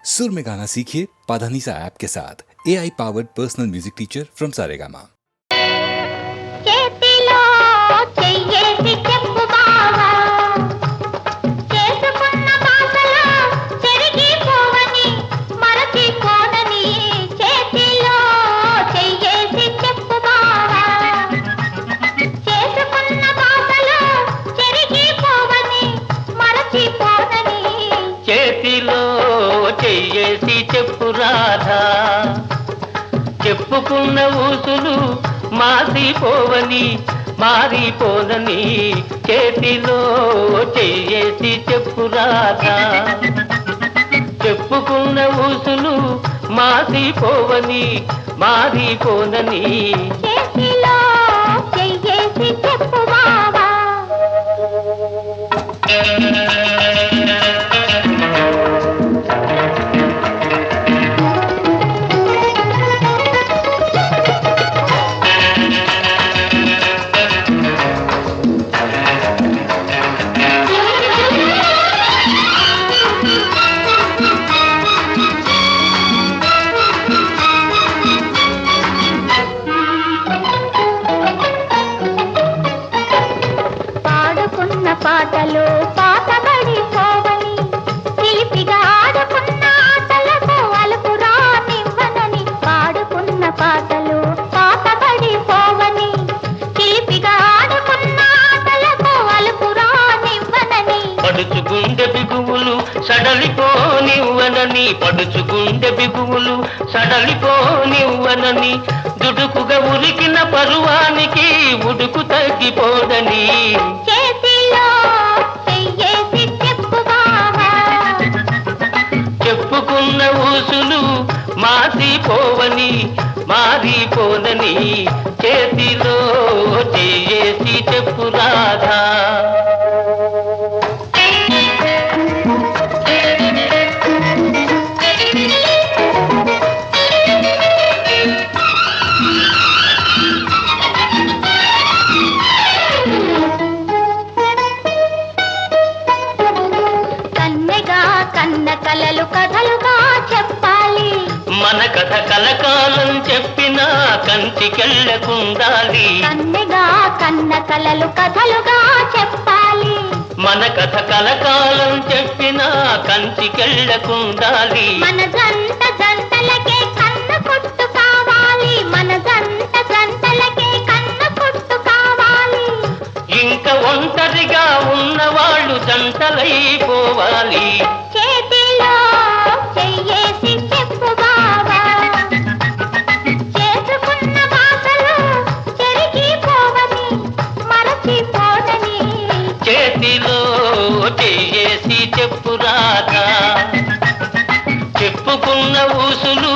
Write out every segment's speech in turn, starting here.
सुर में गाना सीखिए पाधानीसा ऐप के साथ AI powered personal music teacher from Saregama. చేతిలో చెయ్యేసి చెప్పు బావా చేసుకున్న బాసలో చెరిగిపోవని మరచిపోనని చేతిలో చెయ్యేసి చెప్పు బావా చేసుకున్న బాసలో చెరిగిపోవని మరచిపోనని చేతిలో చెయ్యేసి చెప్పు రాధా చెప్పుకున్న ఊసులు మాసిపోవని మారిపోనని చేతిలో చెయ్యేసి చెప్పు రాధా చెప్పుకున్న ఊసులు మాసిపోవని మారిపోనని చేతిలో చెయ్యేసి చెప్పు బావా పాడుకున్న పాటలు పాతబడిపోవని చిలిపిగా ఆడుకున్న ఆటలకు అలుపురా నివ్వనని పాడుకున్న పాటలు పాతబడిపోవని చిలిపిగా ఆడుకున్న ఆటలకు అలుపురా నివ్వనని పడుచుగుండె బిగువులు సడలిపోనివ్వనని పడుచుగుండె బిగువులు సడలిపోనివ్వనని దుడుకుగా ఉరికిన పరువానికి ఉడుకు తగ్గిపోదని చేతిలో చెయ్యేసి చెప్పు బావా చెప్పుకున్న ఊసులు మాసిపోవని మారిపోనని చేతిలో చెయ్యేసి చెప్పు రాధా కన్నెగా కన్న కలలు కథలుగా చెప్పాలి మన కథ కలకాలం చెప్పినా కంచికెళ్ళకుండాలి కన్నెగా కన్న కలలు కథలుగా చెప్పాలి మన కథ కలకాలం చెప్పినా కంచికెళ్ళకుండాలి మన జంట జంటలకే కన్న కొట్టు కావాలి మన జంట జంటలకే కన్న కొట్టు కావాలి ఇంకా ఒంటరిగా ఉన్నవాళ్ళు జంటలైపోవాలి చేతిలో చెయ్యేసి చెప్పు బావా చేసుకున్న బాసలు చెరిగిపోవని మరచిపోనని చేతిలో చెయ్యేసి చెప్పు రాధా చెప్పుకున్న ఊసులు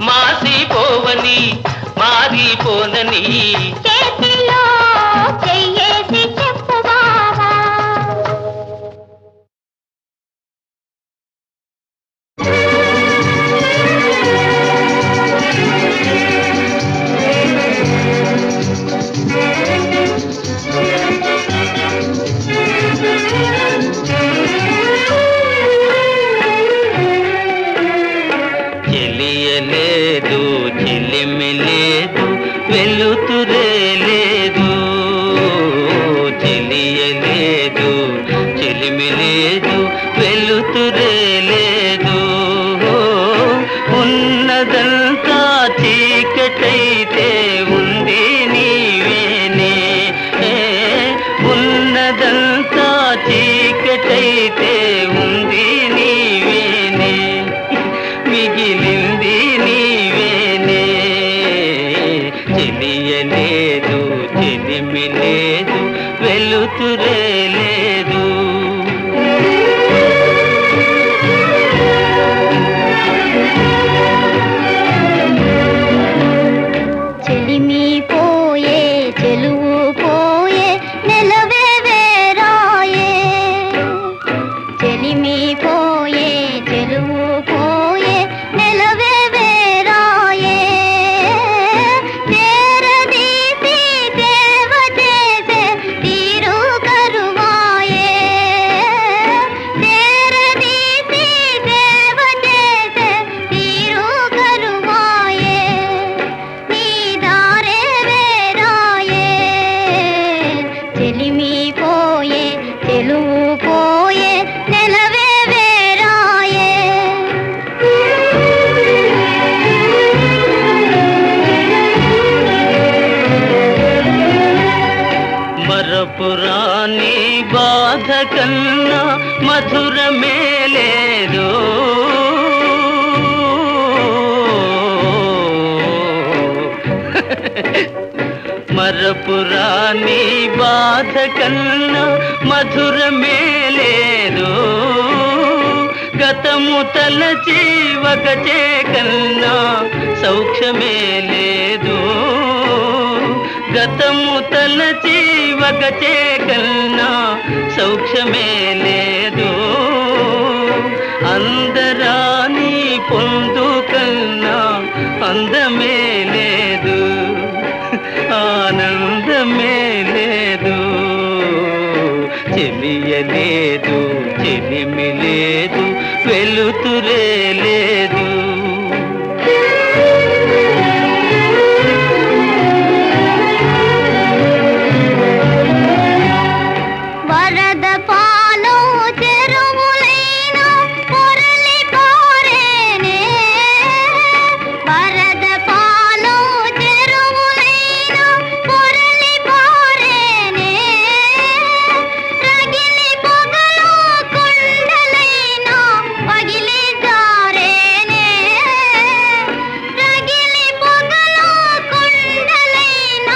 మాసిపోవని మారిపోనని చేతిలో చెయ్యేసి చెప్పు బావా చెలియలేదు చెలిమి లేదు వెలుతురే మధురమే లేదు. మరపురాని బాధ కన్నా మధురమే లేదు. గతము తలచి వగచే కన్నా సౌఖ్యమే లేదు. గతము తలచి వగచే కన్నా సౌఖ్యమే లేదు. అందరాని పొందు కన్నా అందమే లేదు. ఆనందమే లేదు. చెలియలేదు, చెలిమి లేదు, వెలుతురే లేదు. వరద పాలు చెరువులైన పొరలి కోరేనే. వరద పాలు చెరువులైన పొరలి కోరేనే. రగిలి పొగలు కుండలైన పగిలి జారేనే. రగిలి పొగలు కుండలైన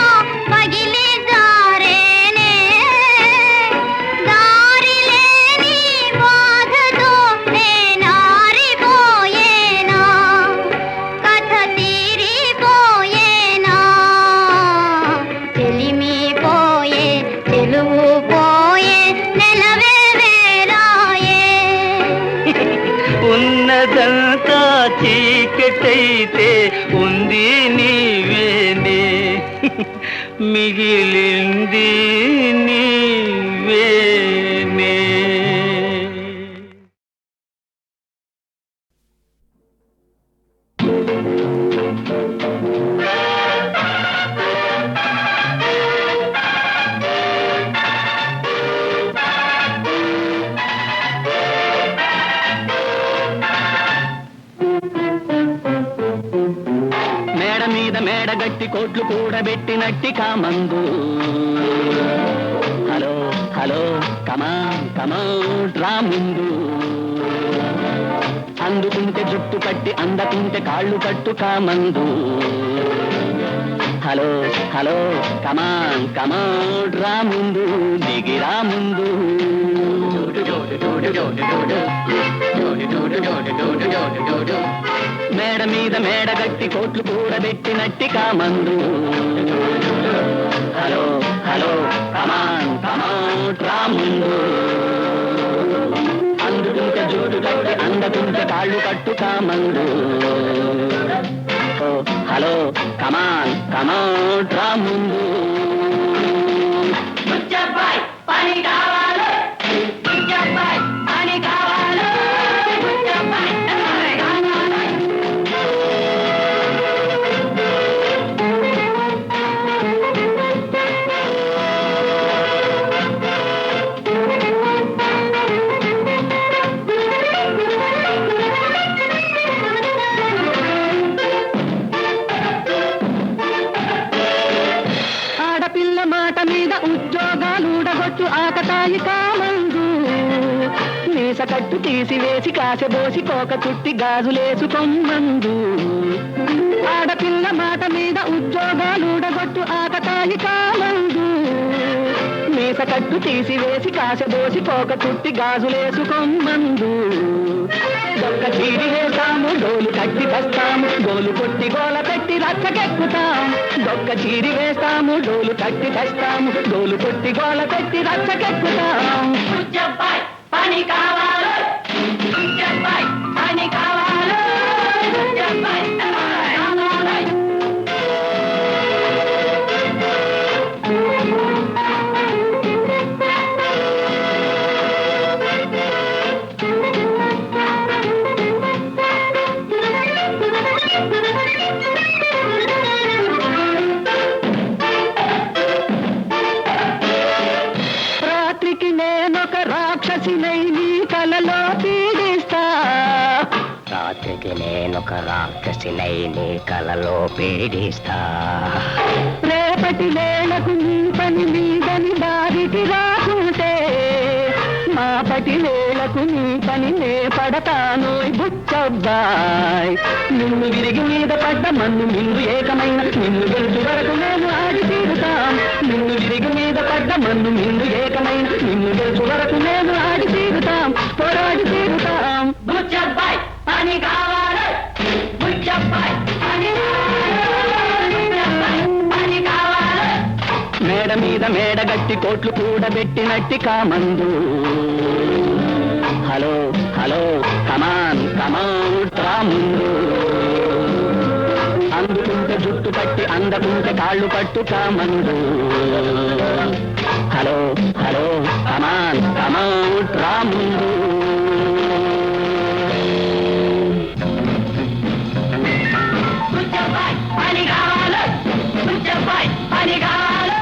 పగిలి జారేనే. దారి లేని బాధతో నేనారిపోయేనా. కథ తీరిపోయేనా. చెలిమి పోయే, చెలువు పోయే, నెలవే వేరాయే. ఉన్నదంతా చీకటైతే ఉంది నీవేనే. మిగిలింది నీవేనే. మేడ మీద మేడ గట్టి కోట్లు కూడబెట్టినట్టి కామందు. హలో హలో కమాన్ కమాన్ రా ముందు. అందుకుంటే జుట్టు కట్టి అందకుంటే కాళ్ళు కట్టు కామందు. హలో హలో కమాన్ కమాన్ రా ముందు. దిగిరా ముందు. మేడ మీద మేడ గట్టి కోట్లు కూడబెట్టినట్టి కామందు. హలో హలో కమాన్ కమాన్ రా ముందు. అందుకుంటే జోడు కట్టి అందకుంటే కాళ్ళు కట్టు కామందు. ఓ హలో కమాన్ కమాన్ రా ముందు. పని కావాలి, పని కావాలి. ఆడపిల్ల మాట మీద ఉద్యోగాలుడగొచ్చు ఆకతాయి కామందు. మీస కట్టు తీసివేసి కాసెబోసి కోక చుట్టి గాజులేసుకొమ్మందు. ఆడపిల్ల మాట మీద ఉద్యోగాలుడగొట్టు ఆకతాయి కామందు. మీస కట్టు తీసివేసి కాసెబోసి కోక చుట్టి గాజులేసుకొమ్మందు. దొక్క చీరి వేస్తాము, డోలు కట్టి తెస్తాము, డోలు కొట్టి గోల పెట్టి రచ్చకెక్కుతాం. దొక్క చీరి వేస్తాము, డోలు కట్టి తెస్తాము, డోలు కొట్టి గోల పెట్టి రచ్చకెక్కుతాం. పని కావాలి, పని కావాలి. రాత్రికి నేనొక రాక్షసినై నీ కలలో పీడిస్తా. రాత్రికి నేనొక రాక్షసినై నీ కలలో పీడిస్తా. రేపటి వేళకు నీ పని మీదని దారికి రాకుంటే మాపటి వేళకు నీ పని నే పడతాను బుచ్చబ్బాయ్. నిన్ను విరిగి మీద పడ్డ మన్ను నిన్ను ఏకమైన నిన్ను గెలుచు వరకు నేను ఆడి తీరుతాం. నిన్ను విరిగి మీద పడ్డ మన్ను నిన్ను ఏకమైన నిన్ను గెలుచు వరకు నేను ఆడి తీరుతాం, పోరాడి తీరుతాం. బుచ్చబ్బాయ్ పని కావాలి, బుచ్చబ్బాయ్ పని కావాలి. మేడ మీద మేడ గట్టి కోట్లు కూడబెట్టినట్టి కామందు. హలో హలో కమాన్ కమాన్ రాముందు. అందుకుంటే జుట్టు పట్టి అందకుంటే కాళ్ళు పట్టు కామందు. హలో హలో కమాన్ కమాన్ రాముందు. పని కావాలి, పని కావాలి,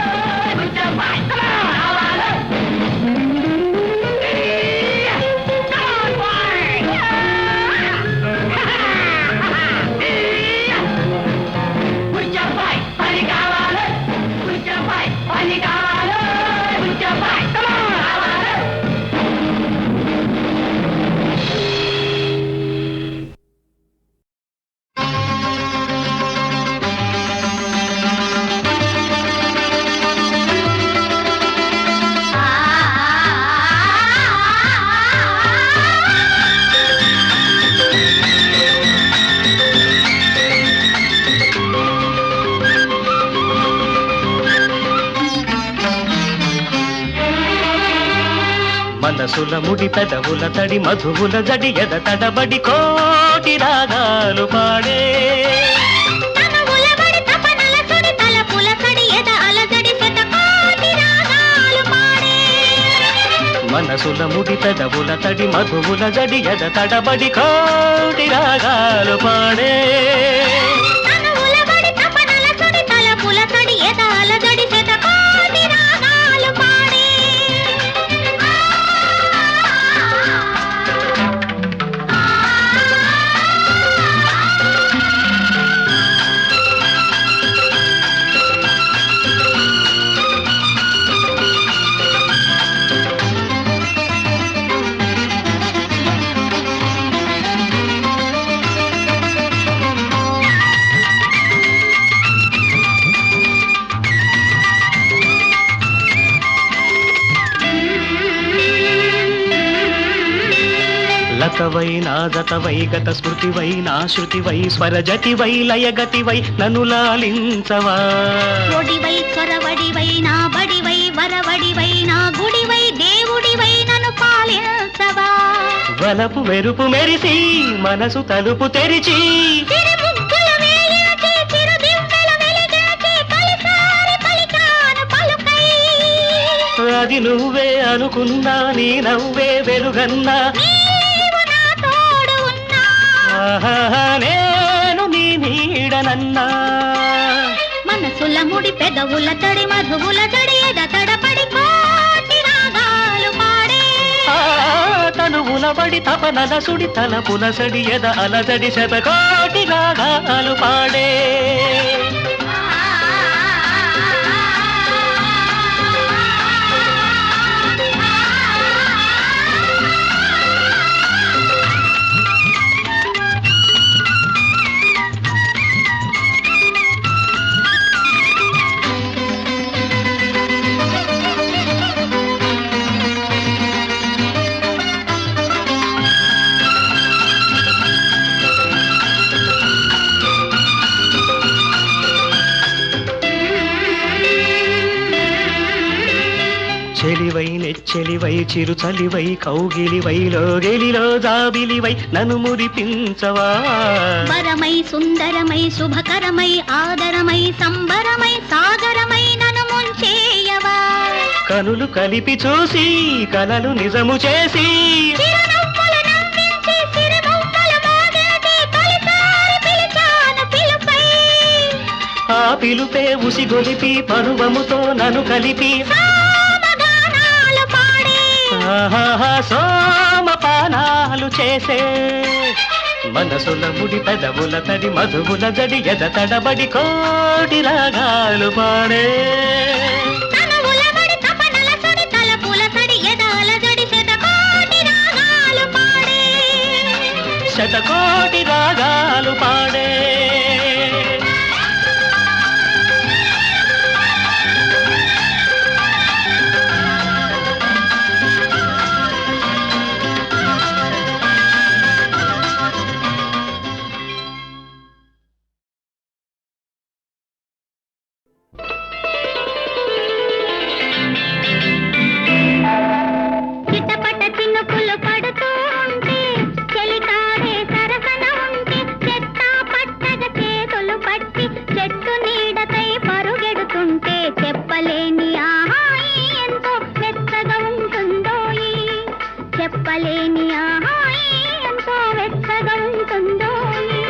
మనసుల ముడి పెదవుల తడి మధువుల జడి ఎద తడబడి కోటి రాగాలు పాడే. మనసుల ముడి పెదవుల తడి మధువుల జడి ఎద తడబడి కోటి రాగాలు పాడే. లతవై నాదతవై గత స్మృతివై నా శృతివై స్వరజతివై లయగతివై నన్ను లాలించవా. ఒడివై చొరవడివై నా బడివై వరవడివై నా గుడివై దేవుడివై నన్ను పాలించవా. వలపు మెరుపు మెరిసి మనసు తలుపు తెరిచి అది నువ్వే అనుకున్నా నీ నవ్వే వెలుగన్నా. నేను నీ నీడనన్నా. మనసుల ముడి పెదవుల తడి మధువుల తడి ఎద తడపడి కోటి రాగాలు పాడే. తనువుల బడి తపనల సుడి తలపుల సడి ఎద అలజడి శతకోటి రాగాలు పాడే. చెలివై నెచ్చెలివై చిరుచలివై కౌగిలివై లోగిలిలో జాబిలివై నన్ను మురిపించవా. వరమై సుందరమై శుభకరమై ఆదరమై సంబరమై సాగరమై నన్ను ముంచేయవా. కనులు కలిపి చూసి కలలు నిజము చేసి ఆ పిలుపే ఉసిగొలిపి పరువముతో నన్ను కలిపి సోమపానాలు చేసే. మనసుల ముడి పెదవుల తడి మధువుల జడి ఎద తడబడి కోటి రాగాలు పాడే. తనువుల బడి తపనల సుడి తలపుల సడి ఎద అలజడి శతకో శతకోటి రాగాలు పాడే చిటపట చినుకులు పడుతూ ఉంటే చెలికాడే సరసన ఉంటే చెట్టా పట్టగ చేతులు పట్టి చెట్టు నీడకై పరుగెడుతుంటే చెప్పలేని ఆహాయి ఎంతో వెచ్చగా ఉంటుందోయి చెప్పలేని ఆహాయి ఎంతో వెచ్చగా ఉంటుందోయి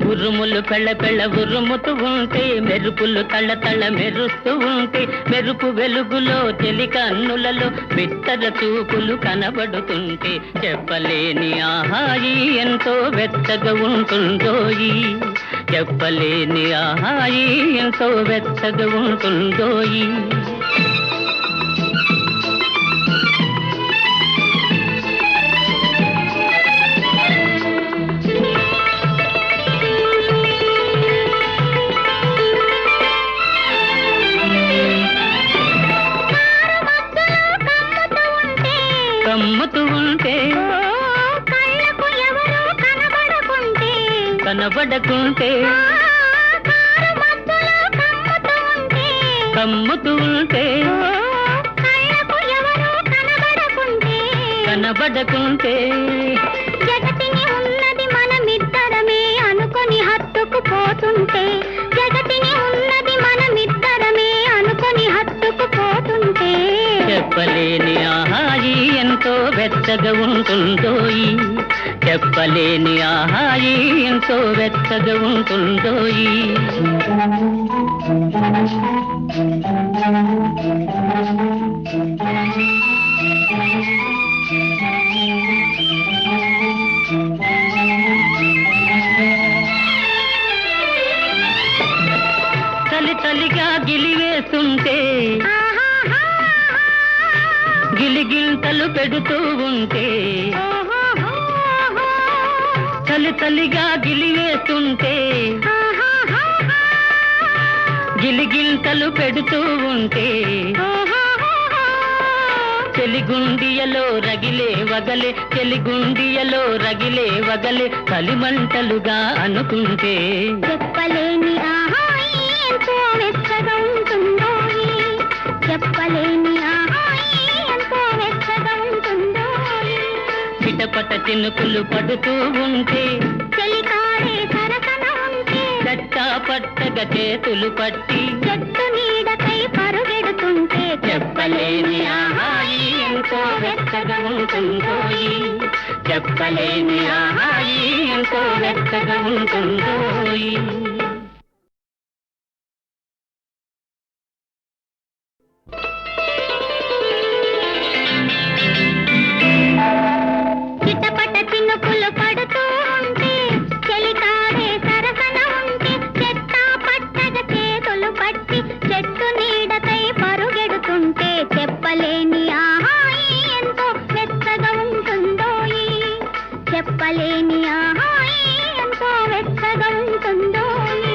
ఉరుములు పెళ్ళ పెళ్ళ ఉరుముతూ ఉంటే మెరుపులు తళ్ళ తళ్ళ మెరుస్తూ ఉంటే మెరుపు వెలుగులో తెలి కన్నులలో బిత్తర చూపులు కనబడుతుంటే చెప్పలేని ఆహాయి ఎంతో వెచ్చగా ఉంటుందోయి చెప్పలేని ఆహాయి ఎంతో వెచ్చగా ఉంటుందోయి కమ్ముతూ ఉంటే కళ్ళకు ఎవరో కనబడకుంటే కనబడకుంటే కారు మధ్యలో కమ్ముతూ ఉంటే కళ్ళకు ఎవరో కనబడకుంటే కనబడకుంటే జగతిని ఉన్నది మనమిద్దరమే అనుకొని హత్తుకుపోతుంటే జగతిని ఉన్నది మనమిద్దరమే అనుకొని హత్తుకుపోతుంటే చెప్పలేని ఆహాయి ఎంతో వెచ్చగా ఉంటుందోయి చెప్పలేని ఆహాయి ఎంతో వెచ్చగా ఉంటుందోయి చలి చలిగా గిలివేస్తుంటే గిలిగింతలు పెడుతూ ఉంటే చలి చలిగా గిలివేస్తుంటే గిలిగింతలు పెడుతూ ఉంటే చెలిగుండియలో రగిలే వగలే చెలిగుండియలో రగిలే వగలే కలిమంటలుగా అనుకుంటే చెప్పలేని ఆహాయి ఎంతో వెచ్చగా ఉంటుందోయి చెప్పలేని ఆహాయి ఎంతో వెచ్చగా ఉంటుందోయి చిటపట చినుకులు పడుతూ ఉంటే చెలికాడే సరసన ఉంటే చట్టా పట్టగా చేతులు పట్టి చెట్టు నీడకై పరుగెడుతుంటే చెప్పలేని ఆహాయి ఎంతో వెచ్చగా ఉంటుందోయి చెప్పలేని ఆహాయి ఎంతో వెచ్చగా ఉంటుందోయి చిటపట చినుకులు పడుతూ ఉంటే చెలికాడే సరసన ఉంటే చెట్టా పట్టగ చేతులు పట్టి చెట్టు నీడకై పరుగెడుతుంటే చెప్పలేని ఆహాయి ఎంతో వెచ్చగా ఉంటుందోయి చెప్పలేని ఆహాయి ఎంతో వెచ్చగా ఉంటుందోయి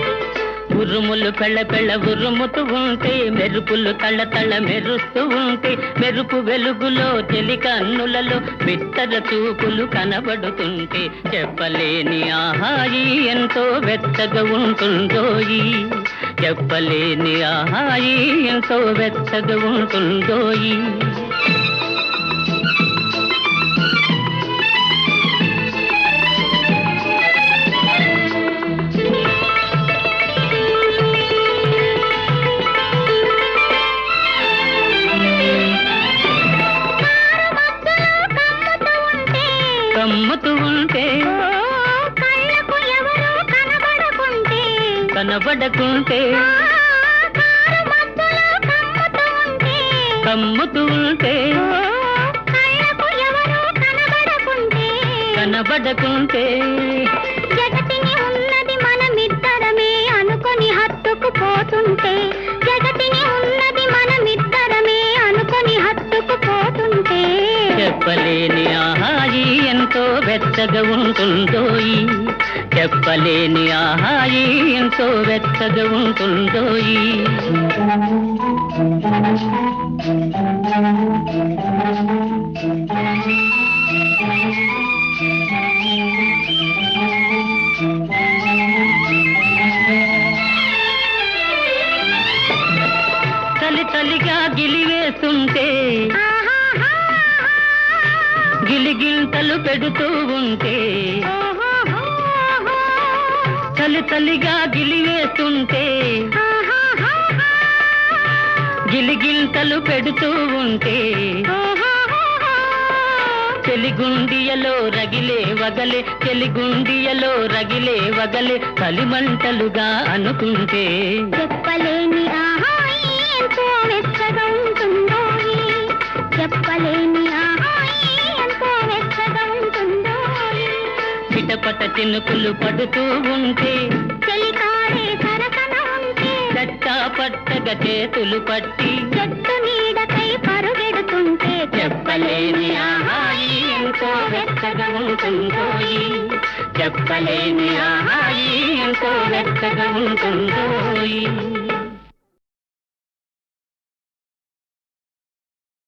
ఉరుములు పెళ్ళ పెళ్ళ ఉరుముతూ ఉంటే మెరుపులు తళ్ళ తళ్ళ మెరుస్తూ ఉంటే మెరుపు వెలుగులో తెలి కన్నులలో బిత్తర చూపులు కనబడుతుంటే చెప్పలేని ఆహాయి ఎంతో వెచ్చగా ఉంటుందోయి చెప్పలేని ఆహాయి ఎంతో వెచ్చగా ఉంటుందోయి కమ్ముతూ ఉంటే కళ్ళకు ఎవరో కనబడకుంటే కనబడకుంటే కారు మధ్యలో కమ్ముతూ ఉంటే కళ్ళకు ఎవరో కనబడకుంటే కనబడకుంటే జగతిని ఉన్నది మనమిద్దరమే అనుకొని హత్తుకుపోతుంటే జగతిని ఉన్నది మనమిద్దరమే అనుకొని హత్తుకుపోతుంటే చెప్పలేని ఆహాయి ఎంతో వెచ్చ వెచ్చగా ఉంటుందోయి చెప్పలేని ఆహాయి ఎంతో వెచ్చగా ఉంటుందోయి చలి చలిగా గిలివేస్తుంటే గిలిగింతలు పెడుతూ ఉంటే చలి చలిగా గిలివేస్తుంటే గిలిగింతలు పెడుతూ ఉంటే చెలిగుండియలో రగిలే వగలే చెలిగుండియలో రగిలే వగలే కలిమంటలుగా అనుకుంటే చెప్పలేని ఆహాయి ఎంతో వెచ్చగా ఉంటుందోయి చెప్పలేని ఆహాయి ఎంతో వెచ్చగా ఉంటుందోయి పిటపట చినుకులు పడుతూ ఉంటే చెలికాడే సరసన ఉంటే చట్టా పట్టగా చేతులు పట్టి చెట్టు నీడకై పరుగెడుతుంటే చెప్పలేని ఆహాయి ఎంతో వెచ్చగా ఉంటుందోయి చెప్పలేని ఆహాయి ఎంతో వెచ్చగా ఉంటుందోయి